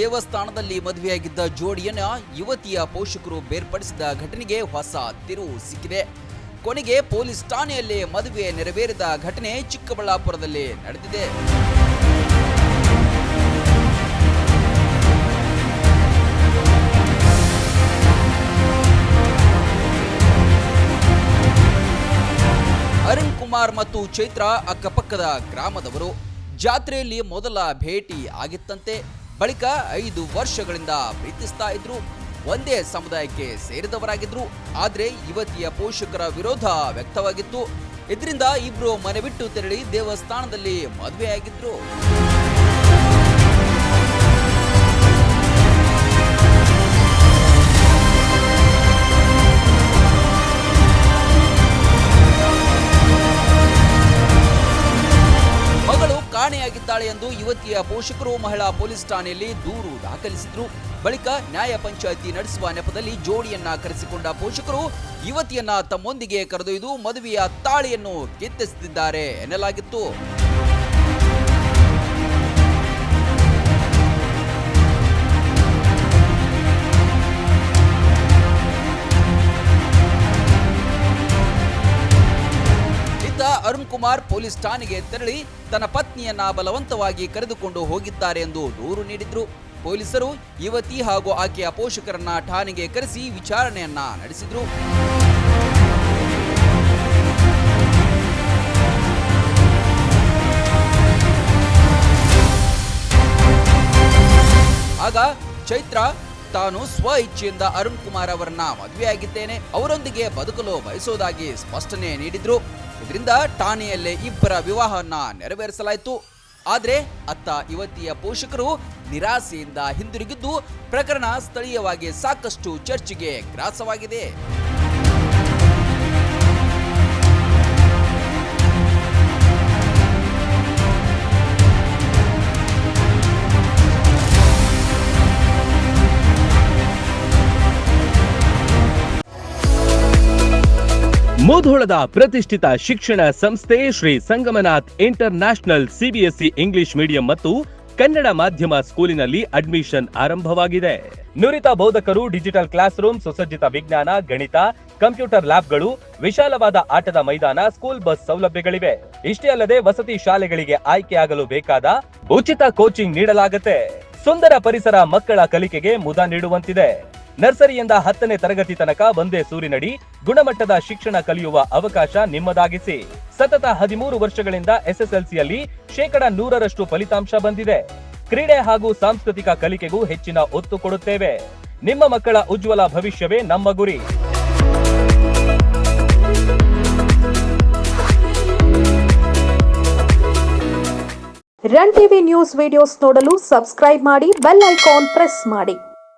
ದೇವಸ್ಥಾನದಲ್ಲಿ ಮದುವೆಯಾಗಿದ್ದ ಜೋಡಿಯನ್ನ ಯುವತಿಯ ಪೋಷಕರು ಬೇರ್ಪಡಿಸಿದ ಘಟನೆಗೆ ಹೊಸ ತಿರುವು ಸಿಕ್ಕಿದೆ. ಕೊನೆಗೆ ಪೊಲೀಸ್ ಠಾಣೆಯಲ್ಲಿ ಮದುವೆ ನೆರವೇರಿದ ಘಟನೆ ಚಿಕ್ಕಬಳ್ಳಾಪುರದಲ್ಲಿ ನಡೆದಿದೆ. ಅರುಣ್ ಕುಮಾರ್ ಮತ್ತು ಚೈತ್ರ ಅಕ್ಕಪಕ್ಕದ ಗ್ರಾಮದವರು. ಜಾತ್ರೆಯಲ್ಲಿ ಮೊದಲ ಭೇಟಿ ಆಗಿತ್ತಂತೆ. ಬಳಿಕ 5 ವರ್ಷಗಳಿಂದ ಪ್ರೀತಿಸ್ತಾ ಇದ್ರು. ಒಂದೇ ಸಮುದಾಯಕ್ಕೆ ಸೇರಿದವರಾಗಿದ್ರು. ಆದ್ರೆ ಯುವತಿಯ ಪೋಷಕರ ವಿರೋಧ ವ್ಯಕ್ತವಾಗಿತ್ತು. ಇದರಿಂದ ಇಬ್ರು ಮನೆ ಬಿಟ್ಟು ತೆರಳಿ ದೇವಸ್ಥಾನದಲ್ಲಿ ಮದುವೆಯಾಗಿದ್ರು. ಕಾಣೆಯಾಗಿದ್ದಾಳೆ ಎಂದು ಯುವತಿಯ ಪೋಷಕರು ಮಹಿಳಾ ಪೊಲೀಸ್ ಠಾಣೆಯಲ್ಲಿ ದೂರು ದಾಖಲಿಸಿದ್ರು. ಬಳಿಕ ನ್ಯಾಯ ಪಂಚಾಯಿತಿ ನಡೆಸುವ ನೆಪದಲ್ಲಿ ಜೋಡಿಯನ್ನ ಕರೆಸಿಕೊಂಡ ಪೋಷಕರು ಯುವತಿಯನ್ನ ತಮ್ಮೊಂದಿಗೆ ಕರೆದೊಯ್ದು ಮದುವೆಯ ತಾಳಿಯನ್ನು ಕಿತ್ತೆಸೆದಿದ್ದಾರೆ ಎನ್ನಲಾಗಿತ್ತು. ಅರುಣ್ ಕುಮಾರ್ ಪೊಲೀಸ್ ಠಾಣೆಗೆ ತೆರಳಿ ತನ್ನ ಪತ್ನಿಯನ್ನ ಬಲವಂತವಾಗಿ ಕರೆದುಕೊಂಡು ಹೋಗಿದ್ದಾರೆ ಎಂದು ದೂರು ನೀಡಿದ್ರು. ಪೊಲೀಸರು ಯುವತಿ ಹಾಗೂ ಆಕೆಯ ಪೋಷಕರನ್ನ ಠಾಣೆಗೆ ಕರೆಸಿ ವಿಚಾರಣೆಯನ್ನ ನಡೆಸಿದ್ರು. ಆಗ ಚೈತ್ರ ತಾನು ಸ್ವ ಇಚ್ಛೆಯಿಂದ ಅರುಣ್ ಕುಮಾರ್ ಅವರನ್ನ ಮದುವೆಯಾಗಿದ್ದೇನೆ, ಅವರೊಂದಿಗೆ ಬದುಕಲು ಬಯಸೋದಾಗಿ ಸ್ಪಷ್ಟನೆ ನೀಡಿದ್ರು. ಇದರಿಂದ ಠಾಣೆಯಲ್ಲೇ ಇಬ್ಬರ ವಿವಾಹವನ್ನ ನೆರವೇರಿಸಲಾಯಿತು. ಆದ್ರೆ ಅತ್ತ ಯುವತಿಯ ಪೋಷಕರು ನಿರಾಸೆಯಿಂದ ಹಿಂದಿರುಗಿದ್ದು ಪ್ರಕರಣ ಸ್ಥಳೀಯವಾಗಿ ಸಾಕಷ್ಟು ಚರ್ಚೆಗೆ ಗ್ರಾಸವಾಗಿದೆ. ಮುಧೋಳದ ಪ್ರತಿಷ್ಠಿತ ಶಿಕ್ಷಣ ಸಂಸ್ಥೆ Shri Sangamnath international CBSE English medium ಮತ್ತು ಕನ್ನಡ ಮಾಧ್ಯಮ ಸ್ಕೂಲಿನಲ್ಲಿ ಅಡ್ಮಿಷನ್ ಆರಂಭವಾಗಿದೆ. ನುರಿತ ಬೋಧಕರು, ಡಿಜಿಟಲ್ ಕ್ಲಾಸ್ ರೂಮ್, ಸುಸಜ್ಜಿತ ವಿಜ್ಞಾನ, ಗಣಿತ, ಕಂಪ್ಯೂಟರ್ ಲ್ಯಾಬ್ಗಳು, ವಿಶಾಲವಾದ ಆಟದ ಮೈದಾನ, ಸ್ಕೂಲ್ ಬಸ್ ಸೌಲಭ್ಯಗಳಿವೆ. ಇಷ್ಟೇ ಅಲ್ಲದೆ ವಸತಿ ಶಾಲೆಗಳಿಗೆ ಆಯ್ಕೆಯಾಗಲು ಬೇಕಾದ ಉಚಿತ ಕೋಚಿಂಗ್ ನೀಡಲಾಗುತ್ತೆ. ಸುಂದರ ಪರಿಸರ ಮಕ್ಕಳ ಕಲಿಕೆಗೆ ಮುದ ನೀಡುವಂತಿದೆ. ನರ್ಸರಿಯಿಂದ 10ನೇ ತರಗತಿ ತನಕ ಒಂದೇ ಸೂರಿನಡಿ ಗುಣಮಟ್ಟದ ಶಿಕ್ಷಣ ಕಲಿಯುವ ಅವಕಾಶ ನಿಮ್ಮದಾಗಿಸಿ. ಸತತ 13 ವರ್ಷಗಳಿಂದ ಎಸ್ಎಸ್ಎಲ್ಸಿಯಲ್ಲಿ 100% ಫಲಿತಾಂಶ ಬಂದಿದೆ. ಕ್ರೀಡೆ ಹಾಗೂ ಸಾಂಸ್ಕೃತಿಕ ಕಲಿಕೆಗೂ ಹೆಚ್ಚಿನ ಒತ್ತು ಕೊಡುತ್ತೇವೆ. ನಿಮ್ಮ ಮಕ್ಕಳ ಉಜ್ವಲ ಭವಿಷ್ಯವೇ ನಮ್ಮ ಗುರಿ. ರನ್ ಟಿವಿ ನ್ಯೂಸ್ ವಿಡಿಯೋಸ್ ನೋಡಲು ಸಬ್ಸ್ಕ್ರೈಬ್ ಮಾಡಿ, ಬೆಲ್ ಐಕಾನ್ ಪ್ರೆಸ್ ಮಾಡಿ.